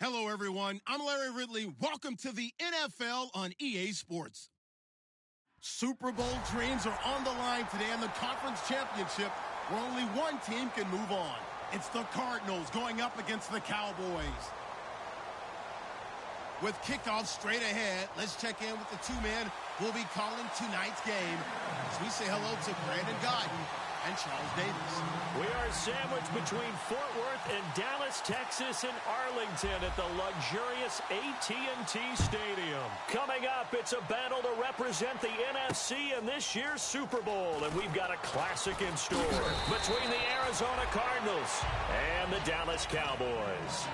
Hello, everyone. I'm Larry Ridley. Welcome to the NFL on EA Sports. Super Bowl dreams are on the line today in the conference championship where only one team can move on. It's the Cardinals going up against the Cowboys. With kickoff straight ahead, let's check in with the two men who will be calling tonight's game as we say hello to Brandon Guyton and Charles Davis. We are sandwiched between Fort Worth and Dallas, Texas, and Arlington at the luxurious AT&T Stadium. Coming up, it's a battle to represent the NFC in this year's Super Bowl, and we've got a classic in store between the Arizona Cardinals and the Dallas Cowboys.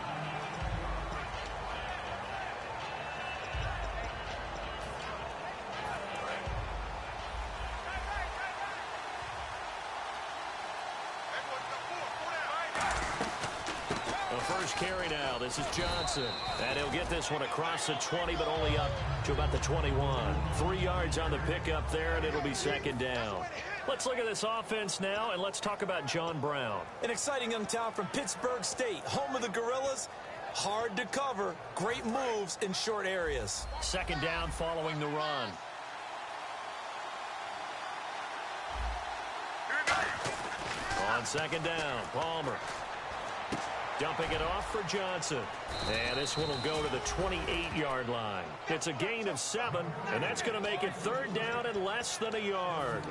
First carry now. This is Johnson. And he'll get this one across the 20, but only up to about the 21. 3 yards on the pickup there, and it'll be second down. Let's look at this offense now, and let's talk about John Brown. An exciting young talent from Pittsburgh State, home of the Gorillas. Hard to cover. Great moves in short areas. Second down following the run. On second down, Palmer. Dumping it off for Johnson. And this one will go to the 28-yard line. It's a gain of 7, and that's going to make it third down and less than a yard.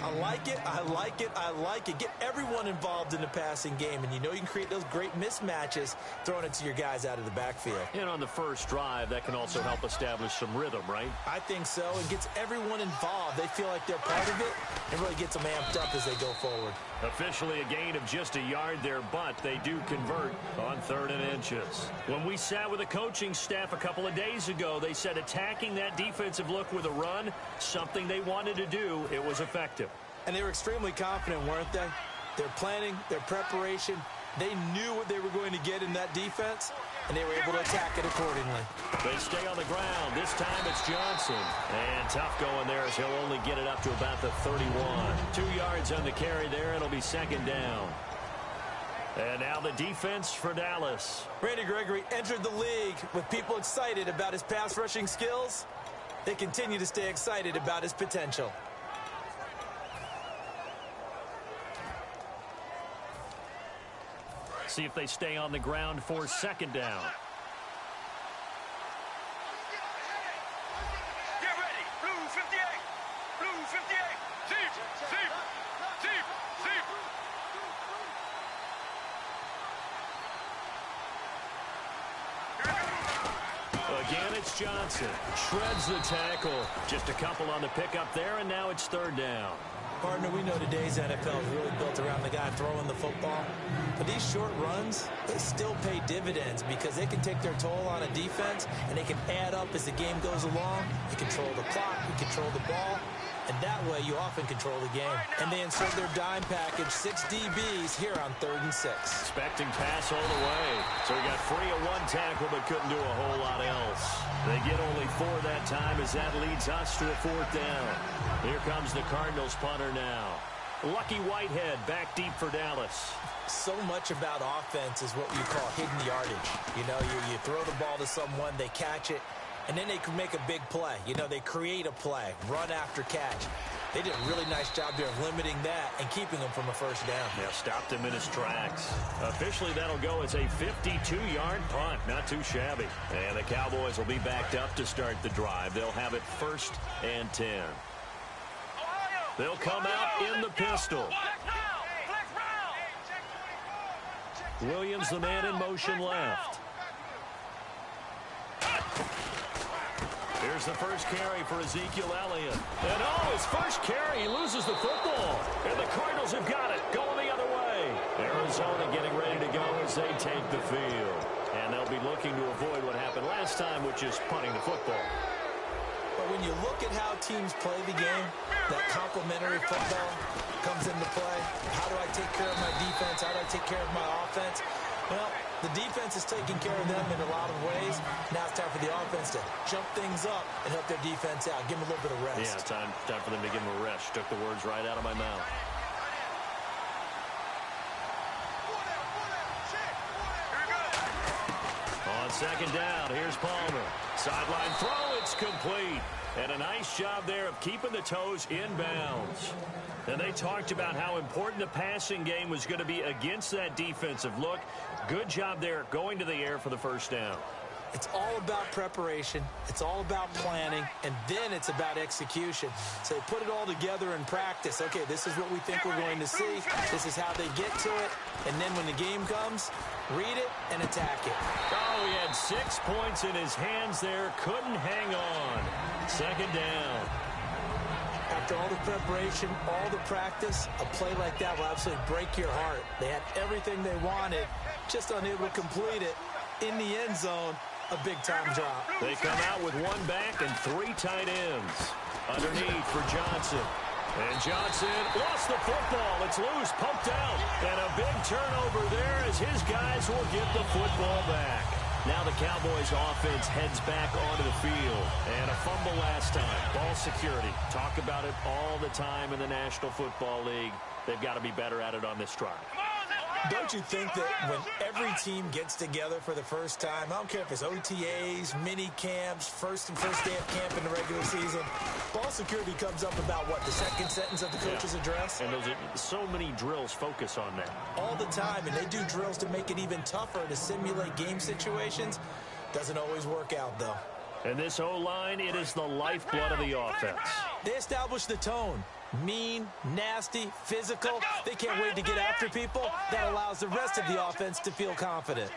I like it, I like it, I like it. Get everyone involved in the passing game, and you know you can create those great mismatches throwing it to your guys out of the backfield. And on the first drive, that can also help establish some rhythm, right? I think so. It gets everyone involved. They feel like they're part of it. It really gets them amped up as they go forward. Officially a gain of just a yard there, but they do convert on 3rd and inches. When we sat with the coaching staff a couple of days ago, they said attacking that defensive look with a run, something they wanted to do, it was effective. And they were extremely confident, weren't they? Their planning, their preparation, they knew what they were going to get in that defense, and they were able to attack it accordingly. They stay on the ground. This time it's Johnson. And tough going there as he'll only get it up to about the 31. 2 yards on the carry there. It'll be second down. And now the defense for Dallas. Randy Gregory entered the league with people excited about his pass rushing skills. They continue to stay excited about his potential. See if they stay on the ground for second down. Get ready. Blue 58. Blue 58. Deep. Deep. Deep. Deep. Again, it's Johnson. Shreds the tackle. Just a couple on the pickup there, and now it's third down. Partner, we know today's NFL is really built around the guy throwing the football. But these short runs, they still pay dividends because they can take their toll on a defense, and they can add up as the game goes along. You control the clock, you control the ball, and that way you often control the game. And they insert their dime package, 6 DBs here on 3rd and 6. Expecting pass all the way. So he got free of one tackle but couldn't do a whole lot else. They get only 4 that time as that leads us to a 4th down. Here comes the Cardinals punter now. Lucky Whitehead back deep for Dallas. So much about offense is what you call hidden yardage. You know, you throw the ball to someone, they catch it, and then they can make a big play. You know, they create a play, run after catch. They did a really nice job there of limiting that and keeping him from a first down. Yeah, stopped him in his tracks. Officially, that'll go as a 52-yard punt. Not too shabby. And the Cowboys will be backed up to start the drive. They'll have it 1st and 10. They'll come out in the pistol. Williams, the man in motion left. Here's the first carry for Ezekiel Elliott. And his first carry, he loses the football. And the Cardinals have got it, going the other way. Arizona getting ready to go as they take the field. And they'll be looking to avoid what happened last time, which is punting the football. But when you look at how teams play the game, that complementary football comes into play. How do I take care of my defense? How do I take care of my offense? Well, the defense is taking care of them in a lot of ways. Now it's time for the offense to jump things up and help their defense out. Give them a little bit of rest. Yeah, time for them to give them a rest. Took the words right out of my mouth. On second down, here's Palmer. Sideline throw, it's complete. And a nice job there of keeping the toes in bounds. And they talked about how important the passing game was going to be against that defensive look. Good job there going to the air for the first down. It's all about preparation. It's all about planning. And then it's about execution. So they put it all together in practice. Okay, this is what we think we're going to see. This is how they get to it. And then when the game comes, read it and attack it. Oh, he had 6 points in his hands there. Couldn't hang on. Second down. After all the preparation, all the practice, a play like that will absolutely break your heart. They had everything they wanted, just unable to complete it. In the end zone, a big-time drop. They come out with one back and 3 tight ends. Underneath for Johnson. And Johnson lost the football. It's loose, poked out. And a big turnover there as his guys will get the football back. Now the Cowboys offense heads back onto the field. And a fumble last time. Ball security. Talk about it all the time in the National Football League. They've got to be better at it on this drive. Don't you think that when every team gets together for the first time, I don't care if it's OTAs, mini camps, first day of camp in the regular season, ball security comes up about what, the second sentence of the coach's address? And those are so many drills focus on that. All the time, and they do drills to make it even tougher to simulate game situations. Doesn't always work out, though. And this O-line, it is the lifeblood of the offense. They establish the tone. Mean, nasty, physical. They can't wait to get after people. That allows the rest of the offense to feel confident.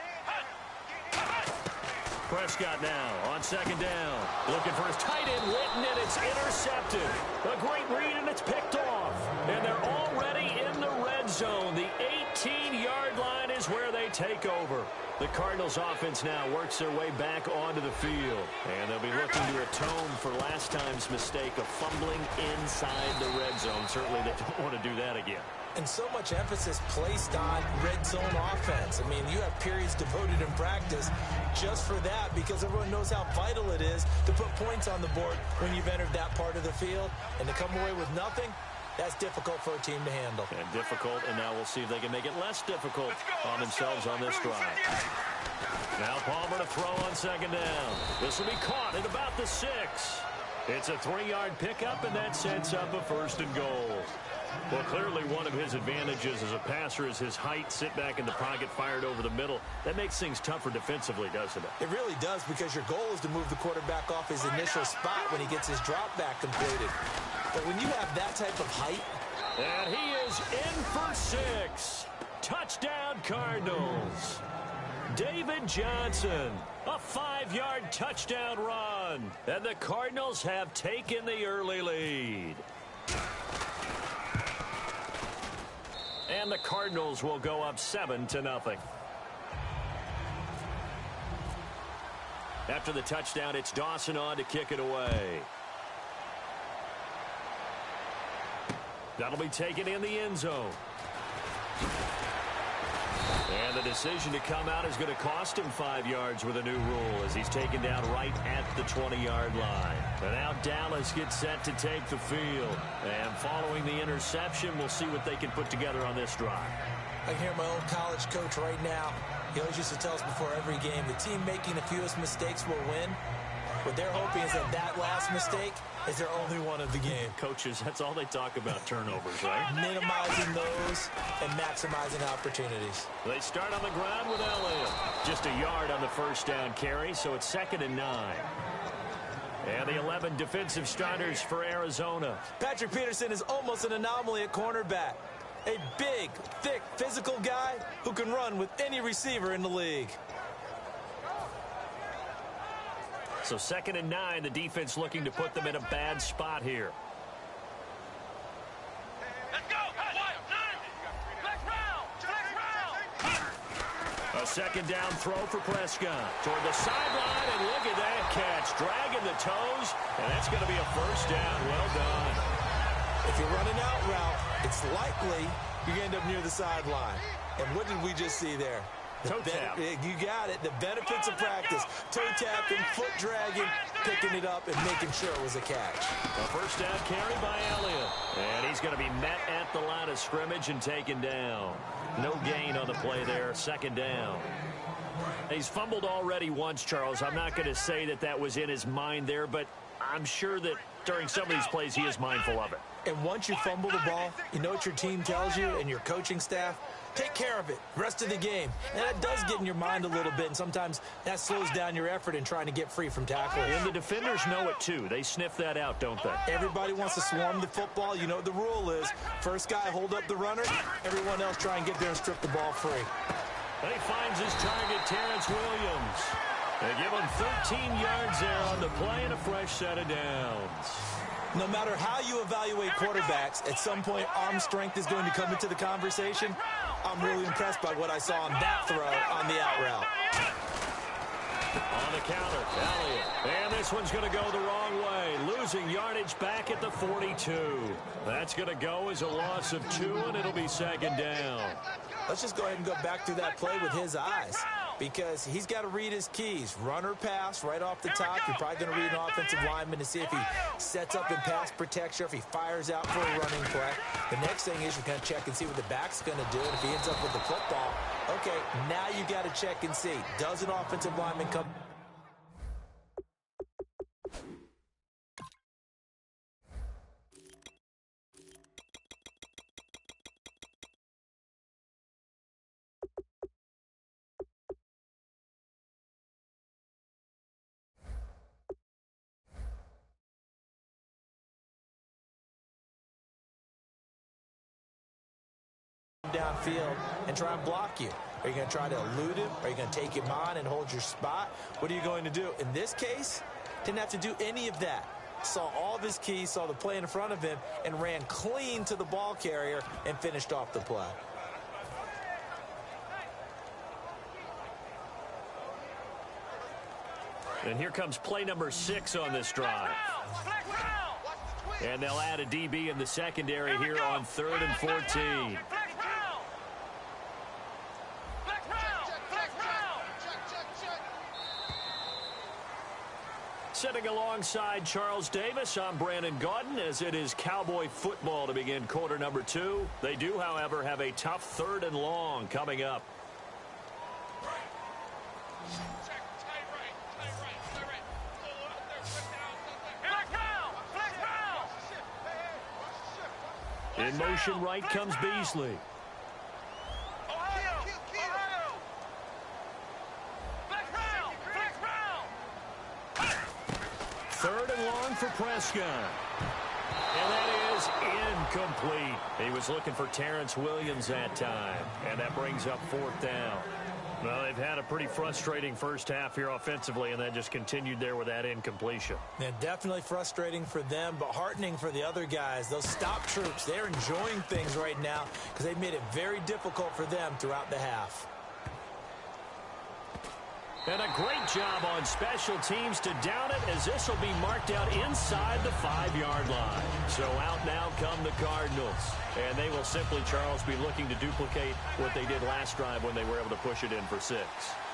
Prescott now on second down. Looking for his tight end, Witten, and it's intercepted. A great read, and it's picked off. And they're already in the red zone. The 18-yard line is where they take over. The Cardinals offense now works their way back onto the field. And they'll be looking to atone for last time's mistake of fumbling inside the red zone. Certainly they don't want to do that again. And so much emphasis placed on red zone offense. I mean, you have periods devoted in practice just for that because everyone knows how vital it is to put points on the board when you've entered that part of the field. And to come away with nothing, that's difficult for a team to handle. And difficult, and now we'll see if they can make it less difficult on themselves on this drive. Now Palmer to throw on second down. This will be caught at about the 6. It's a 3-yard pickup, and that sets up a 1st and goal. Well, clearly one of his advantages as a passer is his height. Sit back in the pocket, fired over the middle. That makes things tougher defensively, doesn't it? It really does, because your goal is to move the quarterback off his initial spot when he gets his drop back completed. But when you have that type of height... And he is in for 6. Touchdown, Cardinals. David Johnson, a 5-yard touchdown run. And the Cardinals have taken the early lead. And the Cardinals will go up 7-0. After the touchdown, it's Dawson on to kick it away. That'll be taken in the end zone. And the decision to come out is going to cost him 5 yards with a new rule as he's taken down right at the 20-yard line. And now Dallas gets set to take the field. And following the interception, we'll see what they can put together on this drive. I can hear my old college coach right now. He always used to tell us before every game, the team making the fewest mistakes will win. What they're hoping is that last mistake is their only one of the game. Coaches, that's all they talk about, turnovers, right? Minimizing those and maximizing opportunities. They start on the ground with Elliott. Just a yard on the first down carry, so it's 2nd and 9. And the 11 defensive starters for Arizona. Patrick Peterson is almost an anomaly at cornerback. A big, thick, physical guy who can run with any receiver in the league. So 2nd and 9, the defense looking to put them in a bad spot here. Let's go! Flex round! A 2nd down throw for Prescott. Toward the sideline, and look at that catch. Dragging the toes, and that's going to be a 1st down. Well done. If you're running out route, it's likely you're going to end up near the sideline. And what did we just see there? Toe tap. You got it. The benefits of practice. Toe tapping, foot dragging, picking it up, and making sure it was a catch. A first down carry by Elliott. And he's going to be met at the line of scrimmage and taken down. No gain on the play there. Second down. He's fumbled already once, Charles. I'm not going to say that was in his mind there, but I'm sure that during some of these plays he is mindful of it. And once you fumble the ball, you know what your team tells you and your coaching staff? Take care of it rest of the game. And that does get in your mind a little bit, and sometimes that slows down your effort in trying to get free from tackles. And the defenders know it too. They sniff that out, don't they? Everybody wants to swarm the football. You know what the rule is. First guy hold up the runner. Everyone else try and get there and strip the ball free. And he finds his target, Terrence Williams. They give him 13 yards there on the play and a fresh set of downs. No matter how you evaluate quarterbacks, at some point arm strength is going to come into the conversation. I'm really impressed by what I saw on that throw on the out route. On the counter, Elliott. And this one's going to go the wrong way. Losing yardage back at the 42. That's going to go as a loss of 2, and it'll be second down. Let's just go ahead and go back through that play with his eyes, because he's got to read his keys. Run or pass right off the top. You're probably going to read an offensive lineman to see if he sets up in pass protection, if he fires out for a running play. The next thing is you're going to check and see what the back's going to do. And if he ends up with the football, okay, now you got to check and see. Does an offensive lineman come? Downfield and try and block you. Are you going to try to elude him? Are you going to take him on and hold your spot? What are you going to do? In this case, didn't have to do any of that. Saw all of his keys, saw the play in front of him, and ran clean to the ball carrier and finished off the play. And here comes play number 6 on this drive. And they'll add a DB in the secondary here on 3rd and 14. Sitting alongside Charles Davis, I'm Brandon Gaudin, as it is Cowboy football to begin quarter number 2. They do, however, have a tough 3rd and long coming up. In motion right comes Beasley. Third and long for Prescott. And that is incomplete. He was looking for Terrence Williams that time. And that brings up 4th down. Well, they've had a pretty frustrating first half here offensively, and that just continued there with that incompletion. Yeah, definitely frustrating for them, but heartening for the other guys. Those stop troops, they're enjoying things right now because they've made it very difficult for them throughout the half. And a great job on special teams to down it, as this will be marked out inside the 5-yard line. So out now come the Cardinals. And they will simply, Charles, be looking to duplicate what they did last drive when they were able to push it in for 6.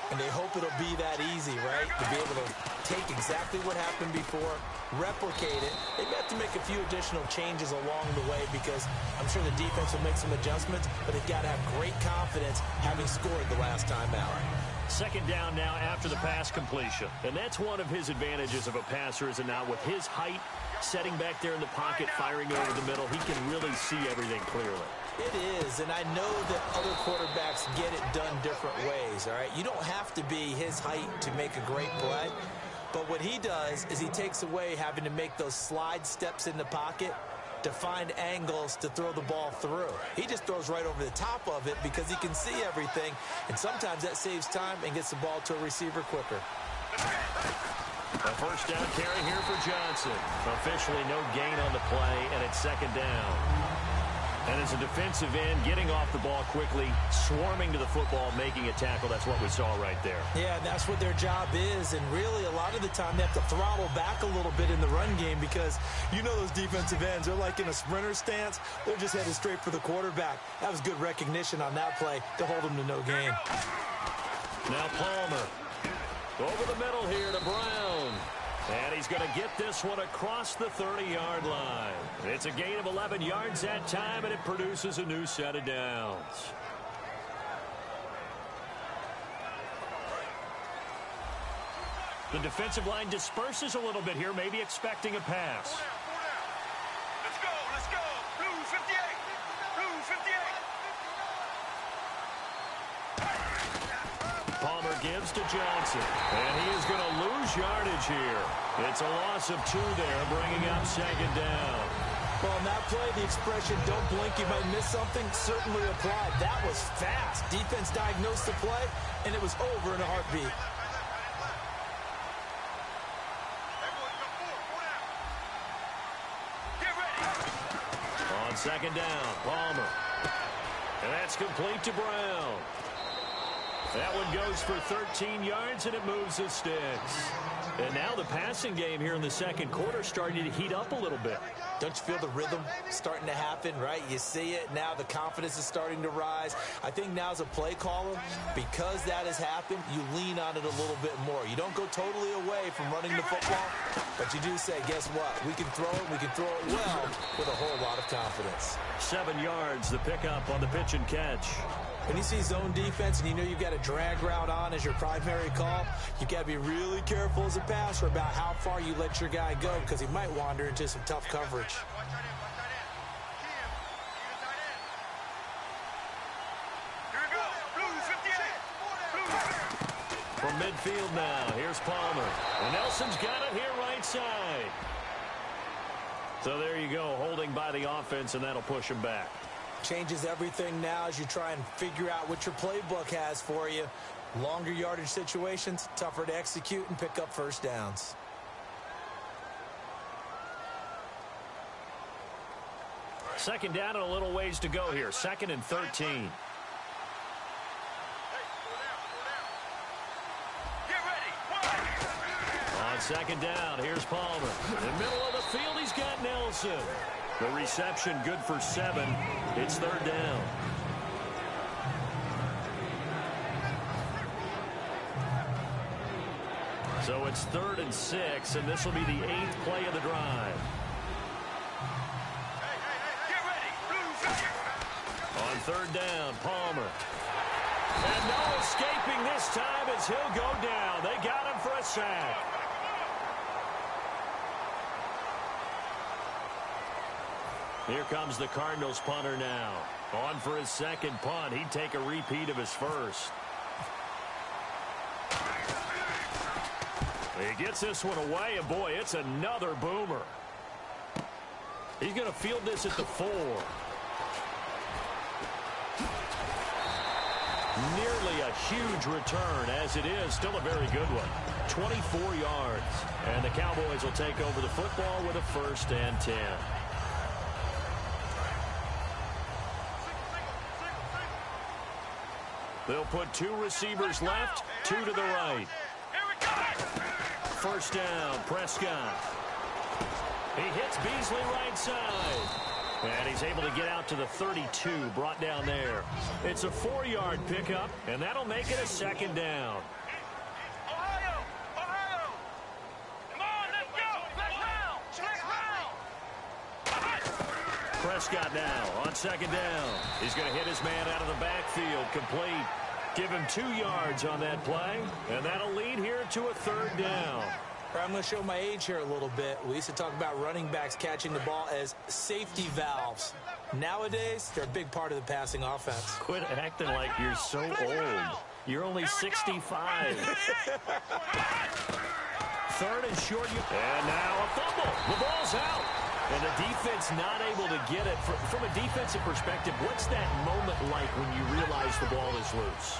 And they hope it'll be that easy, right? To be able to take exactly what happened before, replicate it. They have to make a few additional changes along the way, because I'm sure the defense will make some adjustments, but they've got to have great confidence having scored the last time out. Second down now after the pass completion. And that's one of his advantages of a passer, is it not? With his height, setting back there in the pocket, firing over the middle, he can really see everything clearly. It is, and I know that other quarterbacks get it done different ways, all right? You don't have to be his height to make a great play, but what he does is he takes away having to make those slide steps in the pocket to find angles to throw the ball through. He just throws right over the top of it because he can see everything, and sometimes that saves time and gets the ball to a receiver quicker. A first down carry here for Johnson. Officially no gain on the play, and it's second down. And as a defensive end, getting off the ball quickly, swarming to the football, making a tackle, that's what we saw right there. Yeah, that's what their job is, and really a lot of the time they have to throttle back a little bit in the run game, because you know those defensive ends, they're like in a sprinter stance. They're just headed straight for the quarterback. That was good recognition on that play to hold them to no gain. Now Palmer. Over the middle here to Brown. And he's going to get this one across the 30-yard line. It's a gain of 11 yards that time, and it produces a new set of downs. The defensive line disperses a little bit here, maybe expecting a pass. Let's go, let's go. Blue 58. Blue 58. Palmer gives to Johnson, and he is going to lose yardage here. It's a loss of 2 there, bringing up second down. Well, on that play, the expression, don't blink, you might miss something, certainly applied. That was fast. Defense diagnosed the play, and it was over in a heartbeat. On second down, Palmer. And that's complete to Brown. That one goes for 13 yards, and it moves the sticks. And now the passing game here in the second quarter starting to heat up a little bit. Don't you feel the rhythm starting to happen, right? You see it now. The confidence is starting to rise. I think now as a play caller, because that has happened, you lean on it a little bit more. You don't go totally away from running the football, but you do say, guess what? We can throw it. We can throw it well with a whole lot of confidence. 7 yards, the pickup on the pitch and catch. When you see zone defense and you know you've got a drag route on as your primary call, you've got to be really careful as a passer about how far you let your guy go because he might wander into some tough coverage. From midfield now, here's Palmer. And Nelson's got it here right side. So there you go, holding by the offense, and that'll push him back. Changes everything now as you try and figure out what your playbook has for you. Longer yardage situations, tougher to execute and pick up first downs. Second down and a little ways to go here. 2nd and 13. On second down, here's Palmer. In the middle of the field, he's got Nelson. The reception good for 7. It's 3rd down. So it's 3rd and 6, and this will be the 8th play of the drive. On 3rd down, Palmer. And no escaping this time as he'll go down. They got him for a sack. Here comes the Cardinals punter now. On for his second punt. He'd take a repeat of his first. He gets this one away, and boy, it's another boomer. He's going to field this at the 4. Nearly a huge return, as it is still a very good one. 24 yards. And the Cowboys will take over the football with a 1st and 10. They'll put 2 receivers left, 2 to the right. 1st down, Prescott. He hits Beasley right side. And he's able to get out to the 32, brought down there. It's a 4-yard pickup, and that'll make it a 2nd down. Ohio! Ohio! Come on, let's go! Let's round! Prescott now on 2nd down. He's going to hit his man out of the backfield, complete. Give him 2 yards on that play, and that'll lead here to a 3rd down. I'm going to show my age here a little bit. We used to talk about running backs catching the ball as safety valves. Nowadays, they're a big part of the passing offense. Quit acting like you're so old. You're only 65. 3rd and short. And now a fumble. The ball's out. And the defense not able to get it. From a defensive perspective, what's that moment like when you realize the ball is loose?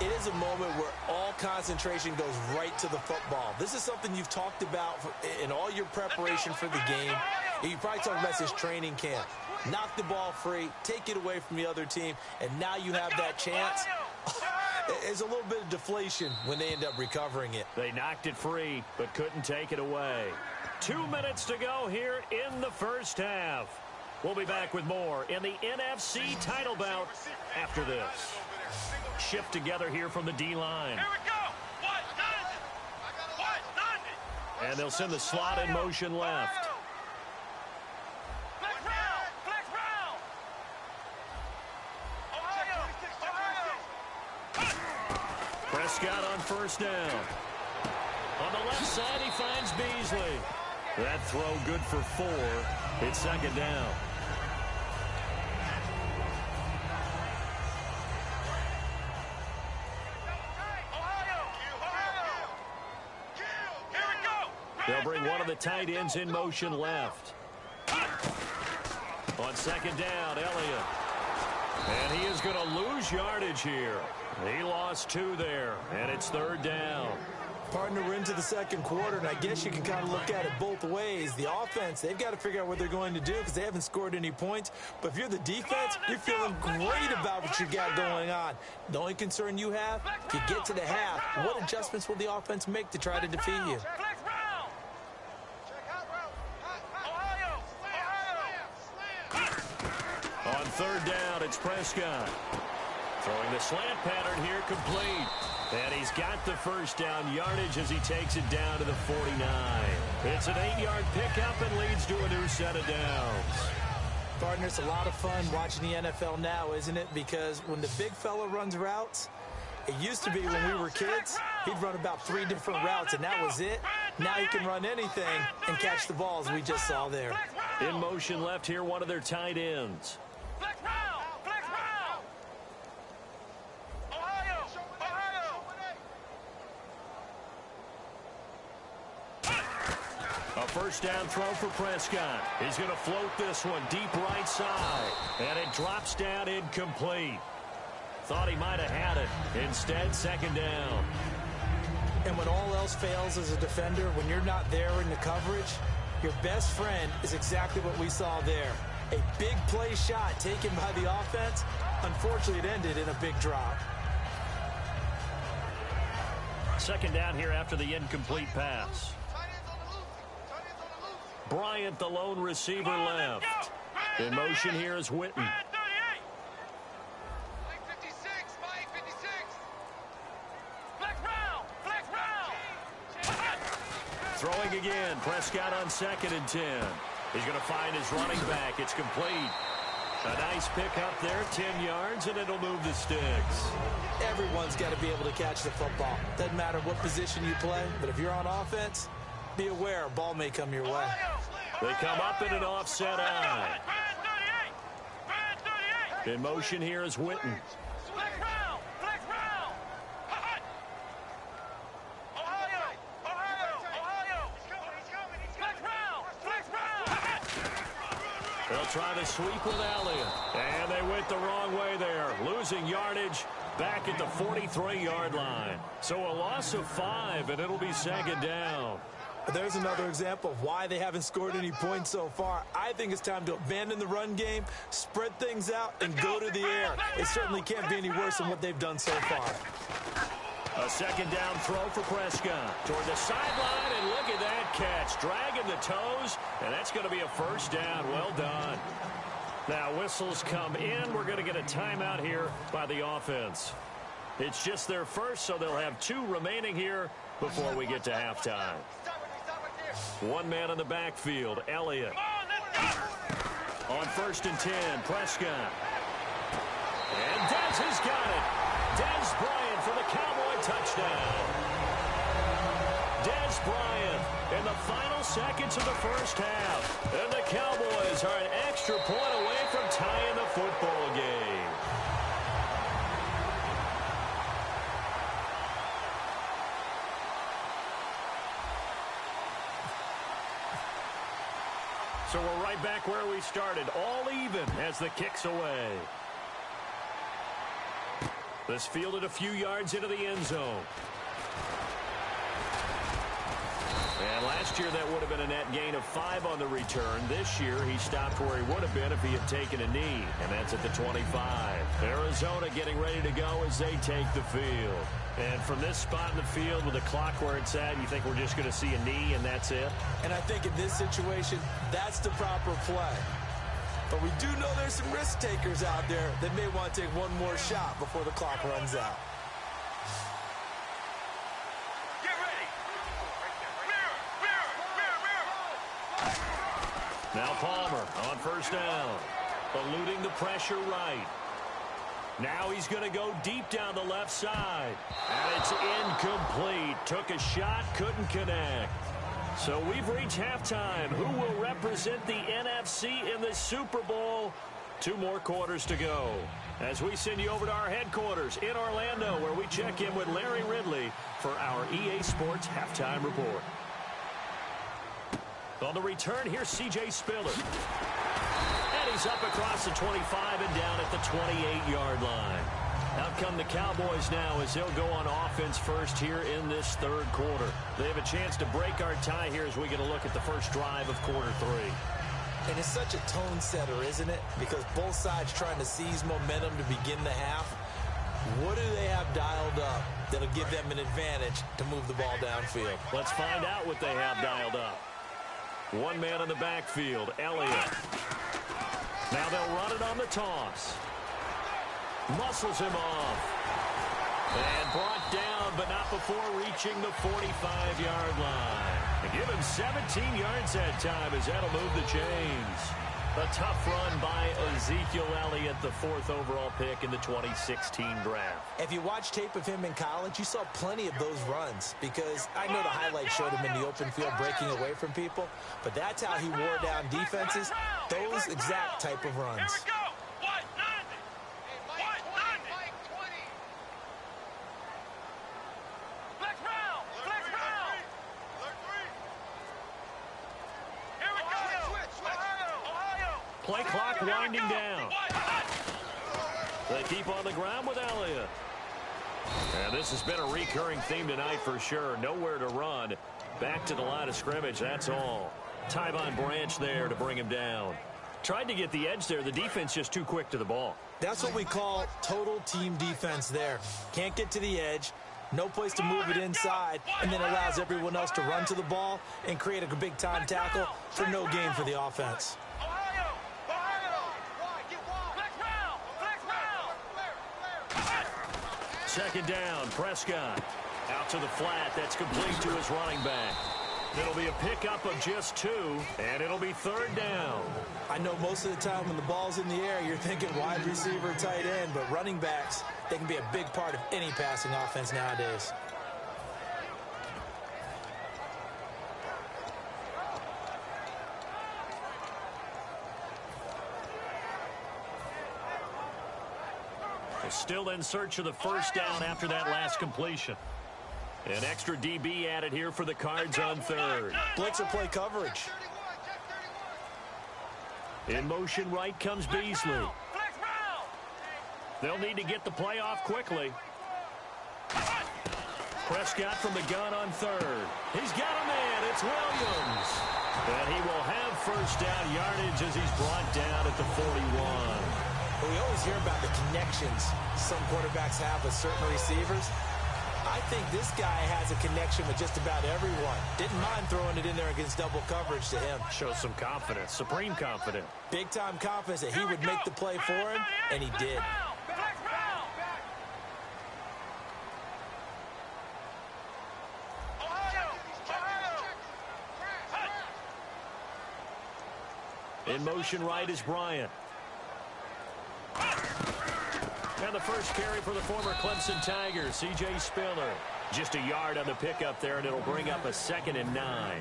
It is a moment where all concentration goes right to the football. This is something you've talked about in all your preparation for the game. You probably talked about this training camp. Knock the ball free, take it away from the other team, and now you have that chance. There's a little bit of deflation when they end up recovering it. They knocked it free, but couldn't take it away. 2 minutes to go here in the first half. We'll be back with more in the NFC title bout after this. shift together here from the D-line. Here we go. And they'll send the slot in motion left. Flex round. Flex round. Ohio. Prescott on first down. On the left side, he finds Beasley. That throw good for 4. It's second down. They'll bring one of the tight ends in motion left. On second down, Elliott. And he is going to lose yardage here. He lost 2 there, and it's third down. Partner, we're into the second quarter, and I guess you can kind of look at it both ways. The offense, they've got to figure out what they're going to do because they haven't scored any points. But if you're the defense, you're feeling great about what you got going on. The only concern you have, if you get to the half, what adjustments will the offense make to try to defeat you? On third down, it's Prescott. Throwing the slant pattern here, complete. And he's got the first down yardage as he takes it down to the 49. It's an 8-yard pickup and leads to a new set of downs. Partner, it's a lot of fun watching the NFL now, isn't it? Because when the big fella runs routes, it used to be when we were kids, he'd run about 3 different routes, and that was it. Now he can run anything and catch the balls we just saw there. In motion left here, one of their tight ends. Flex round. Flex round. Ohio. A first down throw for Prescott. He's going to float this one deep right side. And it drops down incomplete. Thought he might have had it. Instead, second down. And when all else fails as a defender, when you're not there in the coverage, your best friend is exactly what we saw there. A big play shot taken by the offense. Unfortunately, it ended in a big drop. Second down here after the incomplete pass. Bryant, the lone receiver, left. In motion here is Witten. Throwing again. Prescott on second and 10. He's going to find his running back. It's complete. A nice pickup there, 10 yards, and it'll move the sticks. Everyone's got to be able to catch the football. Doesn't matter what position you play, but if you're on offense, be aware a ball may come your way. They come up in an offset eye. In motion here is Witten. They'll try to sweep with Elliott. And they went the wrong way there. Losing yardage back at the 43-yard line. So a loss of 5, and it'll be second down. There's another example of why they haven't scored any points so far. I think it's time to abandon the run game, spread things out, and go to the air. It certainly can't be any worse than what they've done so far. A second down throw for Prescott toward the sideline, and look at that catch. Dragging the toes, and that's going to be a first down. Well done. Now whistles come in. We're going to get a timeout here by the offense. It's just their first, so they'll have 2 remaining here before we get to halftime. One man in the backfield, Elliott. On first and 10, Prescott. And Dez has got it. Dez Bryant for the Cowboy touchdown. Dez Bryant in the final seconds of the first half. And the Cowboys are an extra point away from tying the football game. So we're right back where we started, all even as the kick's away. This fielded a few yards into the end zone. And last year that would have been a net gain of 5 on the return. This year he stopped where he would have been if he had taken a knee, and that's at the 25. Arizona getting ready to go as they take the field. And from this spot in the field with the clock where it's at, you think we're just going to see a knee and that's it? And I think in this situation, that's the proper play. But we do know there's some risk takers out there that may want to take one more shot before the clock runs out. Get ready. Mirror. Now Palmer on first down. Eluding the pressure right. Now he's going to go deep down the left side. And it's incomplete. Took a shot, couldn't connect. So we've reached halftime. Who will represent the NFC in the Super Bowl? 2 more quarters to go. As we send you over to our headquarters in Orlando, where we check in with Larry Ridley for our EA Sports Halftime Report. On the return, here's C.J. Spiller. And he's up across the 25 and down at the 28-yard line. Out come the Cowboys now as they'll go on offense first here in this third quarter. They have a chance to break our tie here as we get a look at the first drive of quarter 3. And it's such a tone setter, isn't it? Because both sides trying to seize momentum to begin the half. What do they have dialed up that'll give them an advantage to move the ball downfield? Let's find out what they have dialed up. One man in the backfield, Elliott. Now they'll run it on the toss. Muscles him off. And brought down, but not before reaching the 45-yard line. And give him 17 yards that time as that'll move the chains. A tough run by Ezekiel Elliott, the 4th overall pick in the 2016 draft. If you watch tape of him in college, you saw plenty of those runs because I know the highlights showed him in the open field breaking away from people, but that's how he wore down defenses, those exact type of runs. Here we go. Play clock winding down. They keep on the ground with Elliott. And this has been a recurring theme tonight for sure. Nowhere to run. Back to the line of scrimmage, that's all. Tyvon Branch there to bring him down. Tried to get the edge there. The defense just too quick to the ball. That's what we call total team defense there. Can't get to the edge. No place to move it inside, and then allows everyone else to run to the ball and create a big-time tackle for no gain for the offense. Second down, Prescott. Out to the flat, that's complete to his running back. It'll be a pickup of just 2, and it'll be third down. I know most of the time when the ball's in the air, you're thinking wide receiver, tight end, but running backs, they can be a big part of any passing offense nowadays. Still in search of the first down after that last completion. An extra DB added here for the Cards on third. Blitz or play coverage. In motion right comes Beasley. They'll need to get the play off quickly. Prescott from the gun on third. He's got a man. It's Williams. And he will have first down yardage as he's brought down at the 41. We always hear about the connections some quarterbacks have with certain receivers. I think this guy has a connection with just about everyone. Didn't mind throwing it in there against double coverage to him. Shows some confidence, supreme confidence. Big-time confidence that he would make the play for him, and he did. In motion right is Bryant. And the first carry for the former Clemson Tigers, C.J. Spiller. Just a yard on the pickup there, and it'll bring up a 2nd and 9.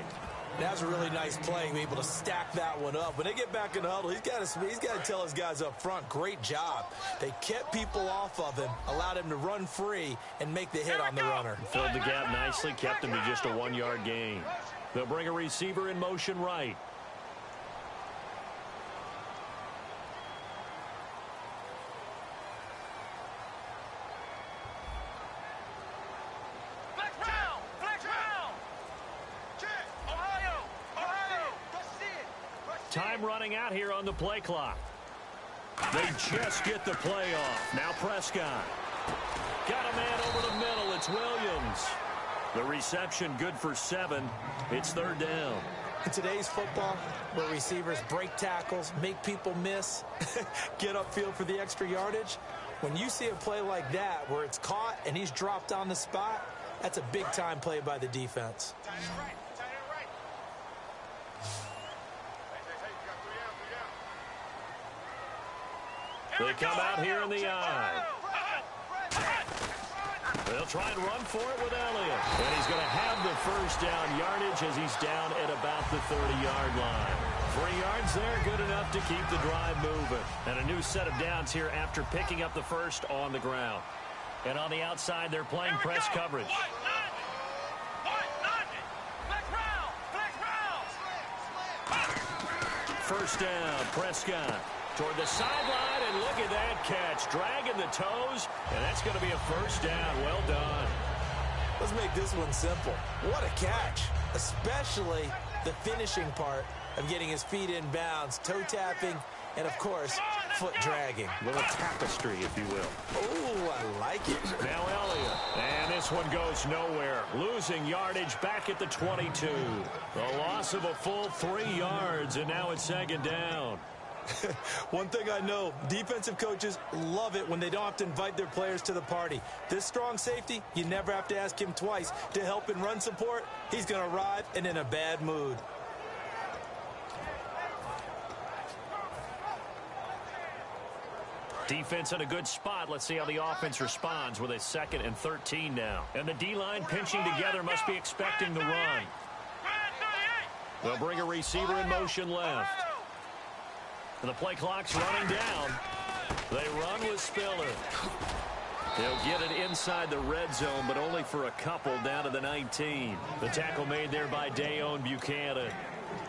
That's a really nice play, being able to stack that one up. When they get back in the huddle, he's got to tell his guys up front, great job. They kept people off of him, allowed him to run free, and make the hit on the runner. Filled the gap nicely, kept him to just a 1-yard gain. They'll bring a receiver in motion right. Time running out here on the play clock. They just get the play off. Now Prescott. Got a man over the middle. It's Williams. The reception good for 7. It's third down. In today's football, where receivers break tackles, make people miss, get upfield for the extra yardage, when you see a play like that where it's caught and he's dropped on the spot, that's a big-time play by the defense. They come out here in the eye. They'll try and run for it with Elliott. And he's going to have the first down yardage as he's down at about the 30-yard line. 3 yards there, good enough to keep the drive moving. And a new set of downs here after picking up the first on the ground. And on the outside, they're playing press coverage. First down, Prescott. Toward the sideline, and look at that catch. Dragging the toes, and that's going to be a first down. Well done. Let's make this one simple. What a catch, especially the finishing part of getting his feet in bounds, toe tapping, and, of course, foot dragging. A little tapestry, if you will. Oh, I like it. Now Elliott. And this one goes nowhere. Losing yardage back at the 22. The loss of a full 3 yards, and now it's second down. One thing I know, defensive coaches love it when they don't have to invite their players to the party. This strong safety, you never have to ask him twice to help in run support. He's going to arrive and in a bad mood. Defense in a good spot. Let's see how the offense responds with a 2nd and 13 now. And the D-line pinching together must be expecting the run. They'll bring a receiver in motion left. And the play clock's running down. They run with Spiller. They'll get it inside the red zone, but only for a couple down to the 19. The tackle made there by Dayon Buchanan.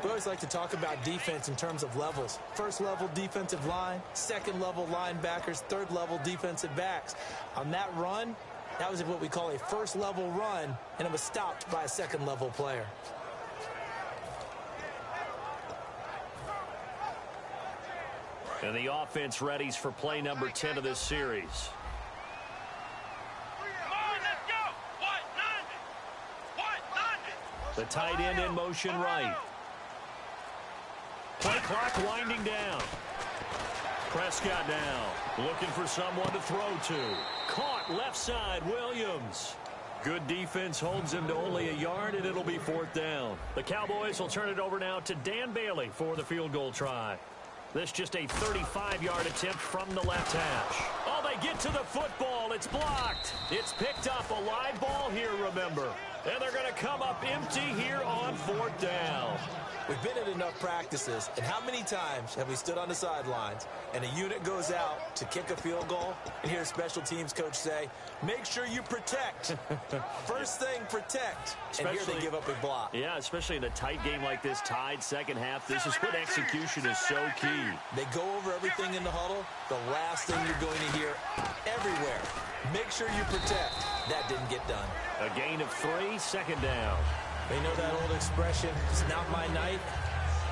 We always like to talk about defense in terms of levels. First level defensive line, second level linebackers, third level defensive backs. On that run, that was what we call a first level run, and it was stopped by a second level player. And the offense readies for play number 10 of this series. The tight end in motion right. Play clock winding down. Prescott now looking for someone to throw to. Caught left side, Williams. Good defense holds him to only a yard, and it'll be 4th down. The Cowboys will turn it over now to Dan Bailey for the field goal try. This just a 35-yard attempt from the left hash. Oh, they get to the football. It's blocked. It's picked up. A live ball here, remember. And they're going to come up empty here on 4th down. We've been at enough practices, and how many times have we stood on the sidelines and a unit goes out to kick a field goal and hear a special teams coach say, make sure you protect. First thing, protect. And here they give up a block. Yeah, especially in a tight game like this, tied second half. This is when execution is so key. They go over everything in the huddle. The last thing you're going to hear everywhere, make sure you protect. That didn't get done. A gain of 3, second down. They know that old expression, it's not my night.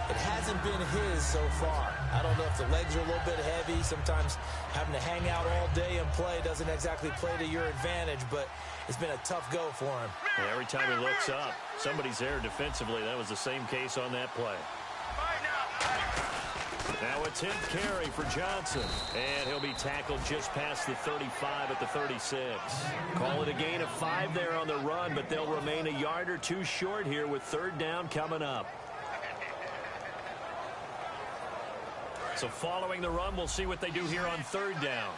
It hasn't been his so far. I don't know if the legs are a little bit heavy. Sometimes having to hang out all day and play doesn't exactly play to your advantage, but it's been a tough go for him. Yeah, every time he looks up, somebody's there defensively. That was the same case on that play. Now a 10th carry for Johnson. And he'll be tackled just past the 35 at the 36. Call it a gain of 5 there on the run, but they'll remain a yard or 2 short here with 3rd down coming up. So following the run, we'll see what they do here on 3rd down.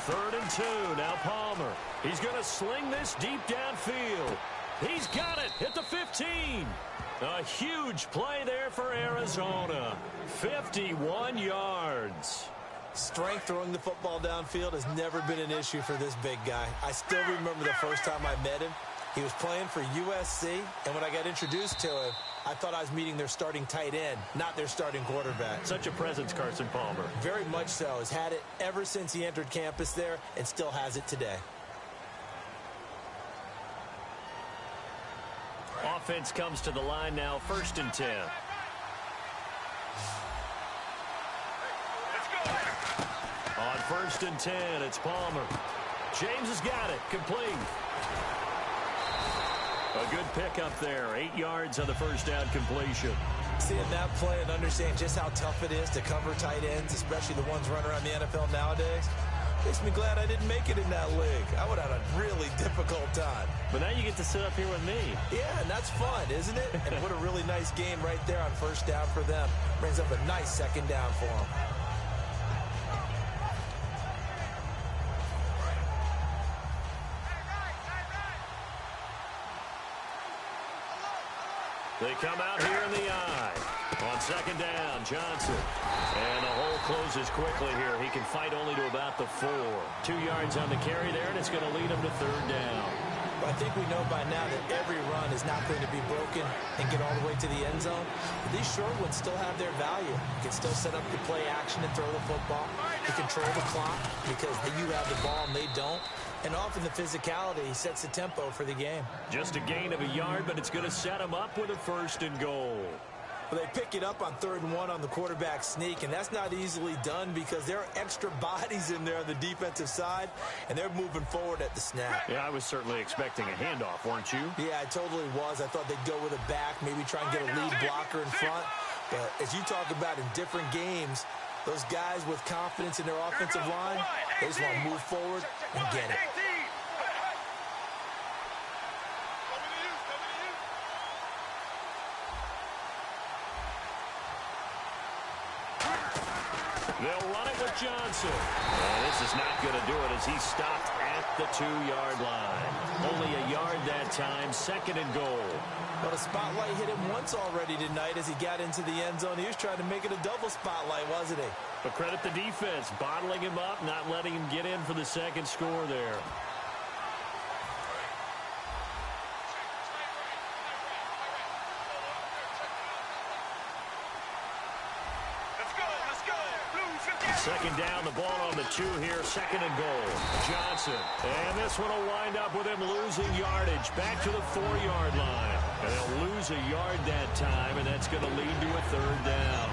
Third and 2. Now Palmer. He's going to sling this deep downfield. He's got it at the 15. A huge play there for Arizona. 51 yards. Strength throwing the football downfield has never been an issue for this big guy. I still remember the first time I met him. He was playing for USC, and when I got introduced to him, I thought I was meeting their starting tight end, not their starting quarterback. Such a presence, Carson Palmer. Very much so. Has had it ever since he entered campus there and still has it today. Offense comes to the line now, 1st and 10. Let's go. first and 10, it's Palmer. James has got it. Complete. A good pickup there. 8 yards on the first down completion. Seeing that play and understanding just how tough it is to cover tight ends, especially the ones running around the NFL nowadays, makes me glad I didn't make it in that league. I would have had a really difficult time. But now you get to sit up here with me. Yeah, and that's fun, isn't it? And what a really nice game right there on first down for them. Brings up a nice second down for them. They come out here in the eye. On second down, Johnson. And the hole closes quickly here. He can fight only to about the 4. 2 yards on the carry there, and it's going to lead him to third down. Well, I think we know by now that every run is not going to be broken and get all the way to the end zone. But these short ones still have their value. You can still set up the play action and throw the football. You control the clock because you have the ball and they don't. And often the physicality sets the tempo for the game. Just a gain of a yard, but it's going to set him up with a first and goal. Well, they pick it up on 3rd and 1 on the quarterback sneak, and that's not easily done because there are extra bodies in there on the defensive side, and they're moving forward at the snap. Yeah, I was certainly expecting a handoff, weren't you? Yeah, I totally was. I thought they'd go with a back, maybe try and get a lead blocker in front. But as you talk about in different games, those guys with confidence in their offensive line, they just want to move forward and get it. They'll run it with Johnson. And this is not going to do it as he's stopped at the 2-yard line. Only a yard that time, second and goal. Well, the spotlight hit him once already tonight as he got into the end zone. He was trying to make it a double spotlight, wasn't he? But credit the defense, bottling him up, not letting him get in for the second score there. Second down, the ball on the 2 here, second and goal. Johnson, and this one will wind up with him losing yardage back to the 4-yard line. And they'll lose a yard that time, and that's going to lead to a third down.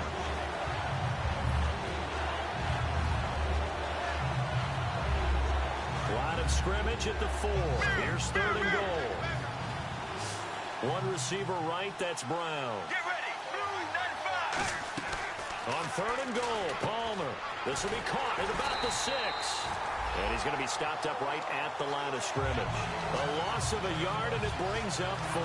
Line of scrimmage at the 4. Here's third and goal. One receiver right, that's Brown. Get ready. Blue 95. On third and goal, Palmer. This will be caught at about the 6. And he's going to be stopped up right at the line of scrimmage. A loss of a yard, and it brings up 4.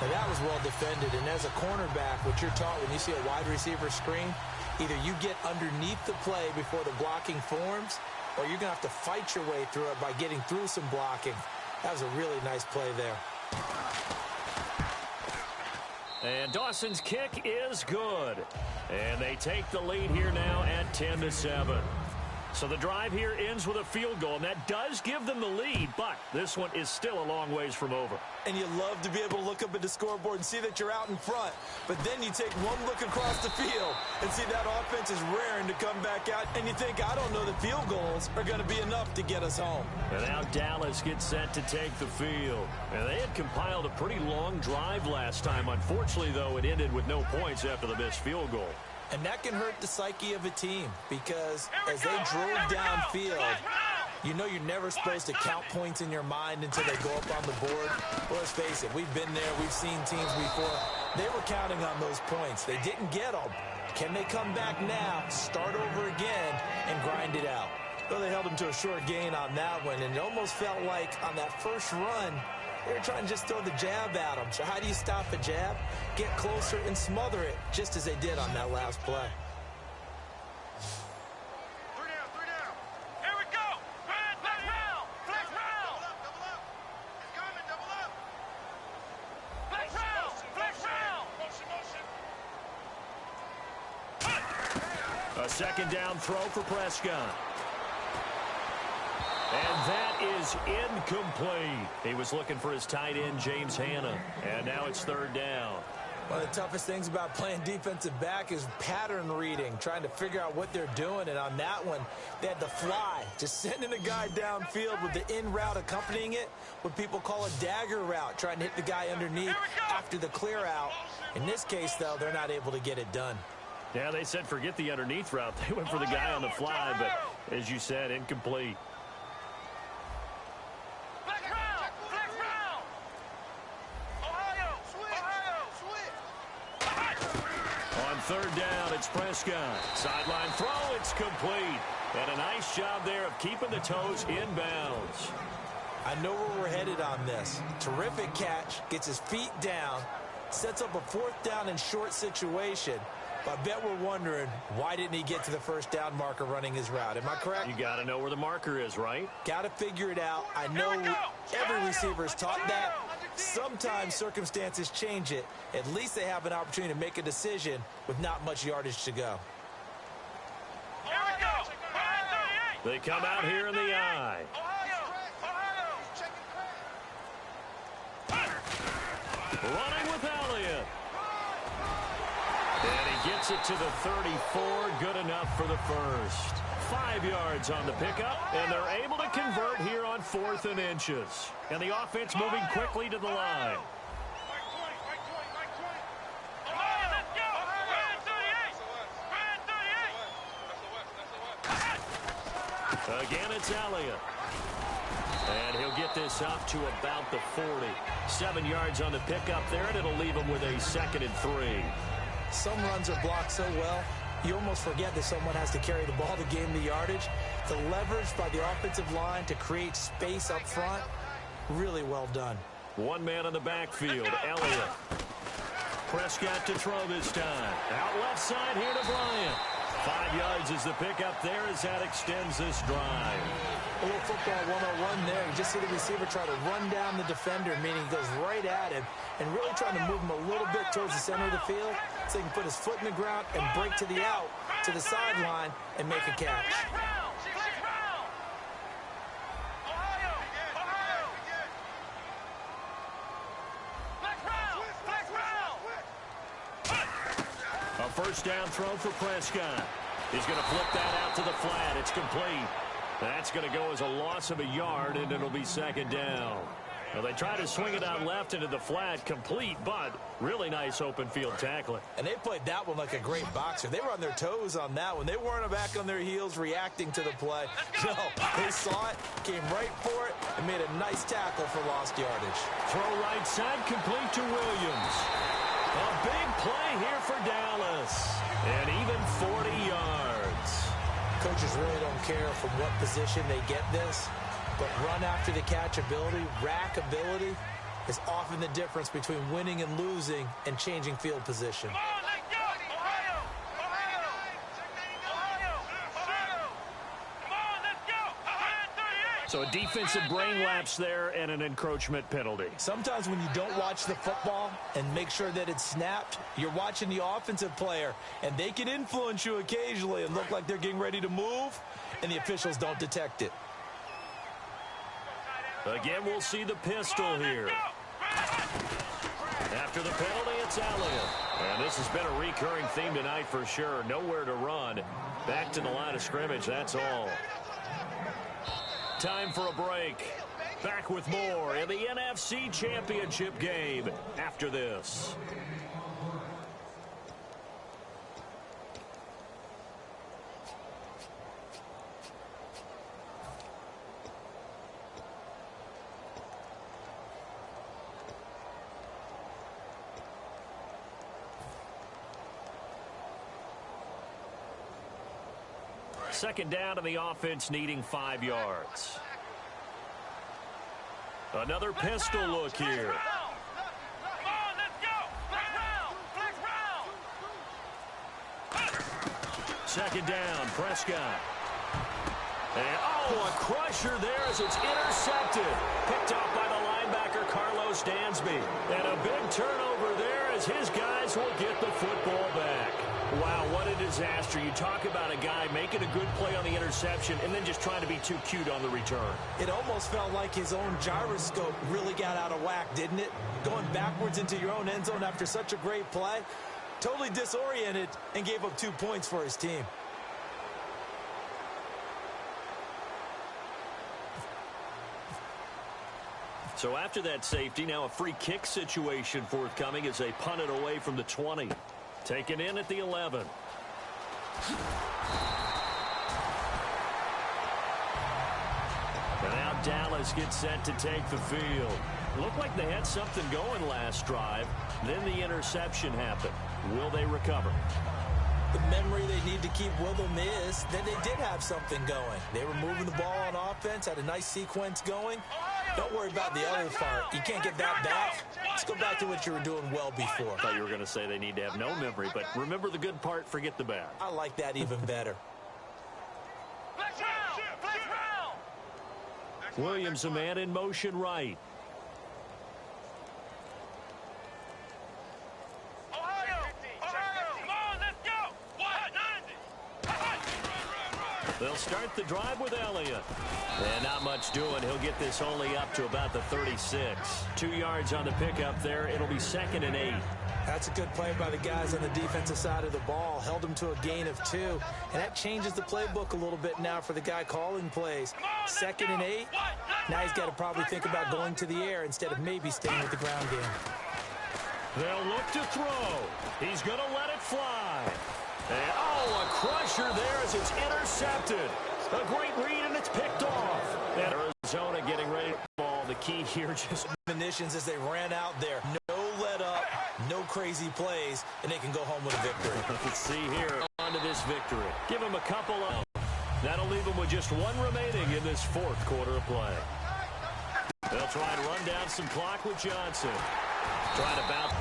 Now that was well defended, and as a cornerback, what you're taught when you see a wide receiver screen, either you get underneath the play before the blocking forms, or you're going to have to fight your way through it by getting through some blocking. That was a really nice play there. And Dawson's kick is good. And they take the lead here now at 10-7. So the drive here ends with a field goal, and that does give them the lead, but this one is still a long ways from over. And you love to be able to look up at the scoreboard and see that you're out in front, but then you take one look across the field and see that offense is raring to come back out, and you think, I don't know that field goals are going to be enough to get us home. And now Dallas gets set to take the field. And they had compiled a pretty long drive last time. Unfortunately, though, it ended with no points after the missed field goal. And that can hurt the psyche of a team because as they drove downfield, you know you're never supposed to count points in your mind until they go up on the board. Well, let's face it, we've been there, we've seen teams before. They were counting on those points. They didn't get them. Can they come back now, start over again, and grind it out? Well, they held them to a short gain on that one, and it almost felt like on that first run, they were trying to just throw the jab at them. So how do you stop a jab? Get closer and smother it, just as they did on that last play. 3 down. Here we go. Flex round. Flex round. Double up. It's coming. Double up. Flex round. Flex round. Motion. A second down throw for Prescott. And that is incomplete. He was looking for his tight end, James Hanna. And now it's third down. One of the toughest things about playing defensive back is pattern reading, trying to figure out what they're doing. And on that one, they had the fly, just sending a guy downfield with the in route accompanying it, what people call a dagger route, trying to hit the guy underneath after the clear out. In this case, though, they're not able to get it done. Yeah, they said forget the underneath route. They went for the guy on the fly, but as you said, incomplete. Flex round! Flex round! Ohio! Ohio! On third down, it's Prescott. Sideline throw, it's complete. And a nice job there of keeping the toes inbounds. I know where we're headed on this. Terrific catch, gets his feet down, sets up a fourth down and short situation. But I bet we're wondering, why didn't he get to the first down marker running his route? Am I correct? You got to know where the marker is, right? Got to figure it out. I know every receiver is taught that. Sometimes circumstances change it. At least they have an opportunity to make a decision with not much yardage to go. Here we go! They come out here in the eye. Running with Elliott. And he gets it to the 34. Good enough for the first. 5 yards on the pickup, and they're able to convert here on 4th and inches. And the offense moving quickly to the line. Again, it's Elliott. And he'll get this up to about the 40. 7 yards on the pickup there, and it'll leave him with a 2nd and 3. Some runs are blocked so well, you almost forget that someone has to carry the ball to gain the yardage. The leverage by the offensive line to create space up front, really well done. One man on the backfield, Elliott. Prescott to throw this time. Out left side here to Bryant. 5 yards is the pickup there as that extends this drive. A little football 101 there. You just see the receiver try to run down the defender, meaning he goes right at him and really trying to move him a little bit towards the center of the field so he can put his foot in the ground and break to the out, to the sideline, and make a catch. A first down throw for Prescott. He's going to flip that out to the flat. It's complete. That's going to go as a loss of a yard, and it'll be 2nd down. Well, they try to swing it out left into the flat, complete, but really nice open field tackling. And they played that one like a great boxer. They were on their toes on that one. They weren't back on their heels reacting to the play. No, they saw it, came right for it, and made a nice tackle for lost yardage. Throw right side, complete to Williams. A big play here for Dallas. And even 40 yards. Coaches really don't care from what position they get this, but run after the catch ability, rack ability, is often the difference between winning and losing and changing field position. So a defensive brain lapse there and an encroachment penalty. Sometimes when you don't watch the football and make sure that it's snapped, you're watching the offensive player, and they can influence you occasionally and look like they're getting ready to move, and the officials don't detect it. Again, we'll see the pistol here. After the penalty, it's Elliott. And this has been a recurring theme tonight for sure. Nowhere to run. Back to the line of scrimmage, that's all. Time for a break. Back with more in the NFC Championship game after this. Second down, and the offense needing 5 yards. Another pistol look here. Second down, Prescott. And, a crusher there as it's intercepted. Picked off by the linebacker, Carlos Dansby. And a big turnover there as his guys will get the football back. Wow, what a disaster. You talk about a guy making a good play on the interception and then just trying to be too cute on the return. It almost felt like his own gyroscope really got out of whack, didn't it? Going backwards into your own end zone after such a great play. Totally disoriented and gave up 2 points for his team. So after that safety, now a free kick situation forthcoming as they punt it away from the 20. Taken in at the 11. And now Dallas gets set to take the field. Looked like they had something going last drive. Then the interception happened. Will they recover? The memory they need to keep with them is that they did have something going. They were moving the ball on offense, had a nice sequence going. Don't worry about the other part. You can't get that back. Let's go back to what you were doing well before. I thought you were going to say they need to have no memory, but remember the good part, forget the bad. I like that even better. Williams, a man in motion right. They'll start the drive with Elliott. And not much doing. He'll get this only up to about the 36. 2 yards on the pickup there. It'll be 2nd and 8. That's a good play by the guys on the defensive side of the ball. Held them to a gain of 2. And that changes the playbook a little bit now for the guy calling plays. 2nd and 8. Now he's got to probably think about going to the air instead of maybe staying with the ground game. They'll look to throw. He's going to let it fly. And, a crusher there as it's intercepted. A great read, and it's picked off. And Arizona getting ready to ball. The key here just admonitions as they ran out there. No let up, no crazy plays, and they can go home with a victory. Let's see here on to this victory. Give them a couple of. That'll leave them with just 1 remaining in this 4th quarter of play. They'll try and run down some clock with Johnson. Trying to bounce.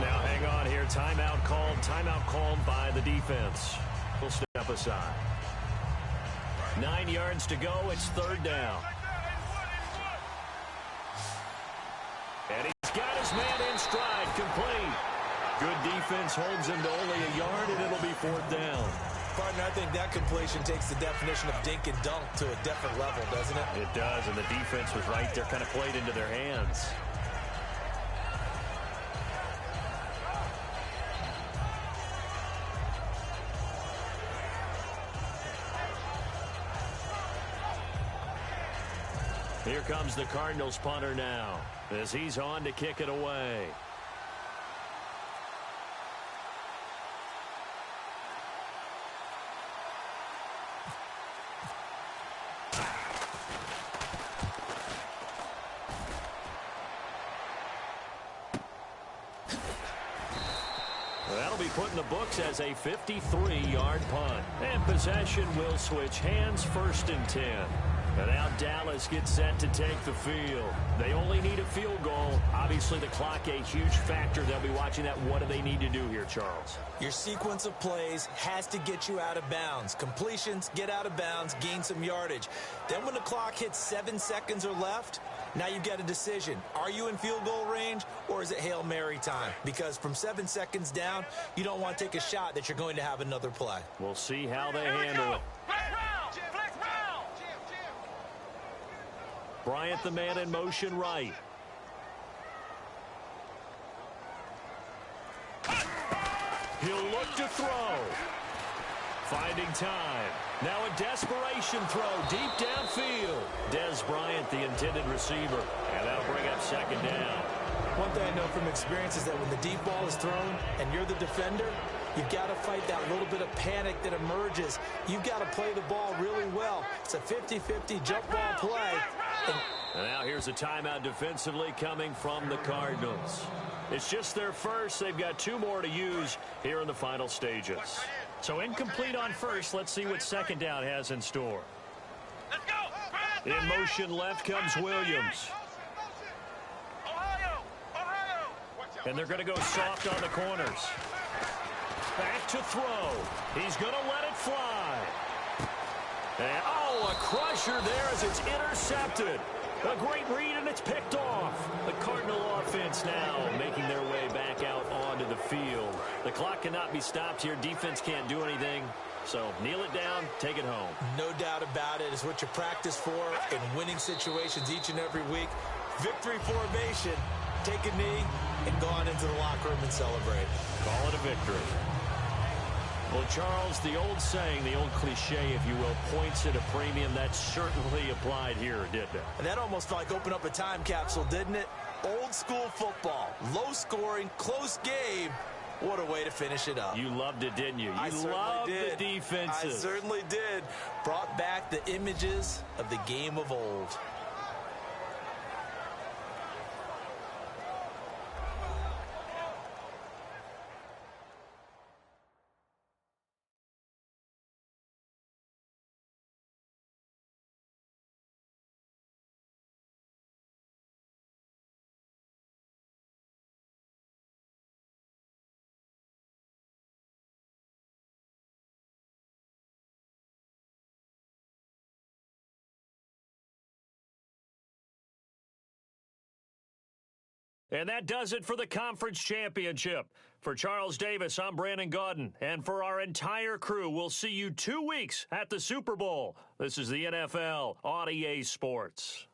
Now hang on here. Timeout called by the defense. We'll step aside. 9 yards to go. It's 3rd down. And he's got his man in stride, complete. Good defense holds him to only a yard, and it'll be 4th down. Partner, I think that completion takes the definition of dink and dunk to a different level, doesn't it? It does, and the defense was right there, kind of played into their hands. Here comes the Cardinals punter now as he's on to kick it away. That'll be put in the books as a 53-yard punt. And possession will switch hands, 1st and 10. And now Dallas gets set to take the field. They only need a field goal. Obviously, the clock a huge factor. They'll be watching that. What do they need to do here, Charles? Your sequence of plays has to get you out of bounds. Completions, get out of bounds, gain some yardage. Then when the clock hits 7 seconds or left, now you've got a decision. Are you in field goal range, or is it Hail Mary time? Because from 7 seconds down, you don't want to take a shot that you're going to have another play. We'll see how they handle it. Bryant, the man in motion right. He'll look to throw. Finding time. Now a desperation throw deep downfield. Des Bryant, the intended receiver. And that'll bring up 2nd down. One thing I know from experience is that when the deep ball is thrown and you're the defender, you've got to fight that little bit of panic that emerges. You've got to play the ball really well. It's a 50-50 jump ball play. And now here's a timeout defensively coming from the Cardinals. It's just their first. They've got 2 more to use here in the final stages. So incomplete on first. Let's see what 2nd down has in store. Let's go. In motion left comes Williams. And they're going to go soft on the corners. Back to throw. He's going to let it fly. And, a crusher there as it's intercepted. A great read, and it's picked off. The Cardinal offense now making their way back out onto the field. The clock cannot be stopped here. Defense can't do anything. So kneel it down, take it home. No doubt about it. It's what you practice for in winning situations each and every week. Victory formation. Take a knee and go on into the locker room and celebrate. Call it a victory. Well, Charles, the old saying, the old cliche, if you will, points at a premium, that certainly applied here, didn't it? And that almost felt like opened up a time capsule, didn't it? Old school football, low scoring, close game, What a way to finish it up. You loved it, didn't you? I certainly loved did. the defenses. I certainly did. Brought back the images of the game of old. And that does it for the conference championship. For Charles Davis, I'm Brandon Gaudin. And for our entire crew, we'll see you 2 weeks at the Super Bowl. This is the NFL on EA Sports.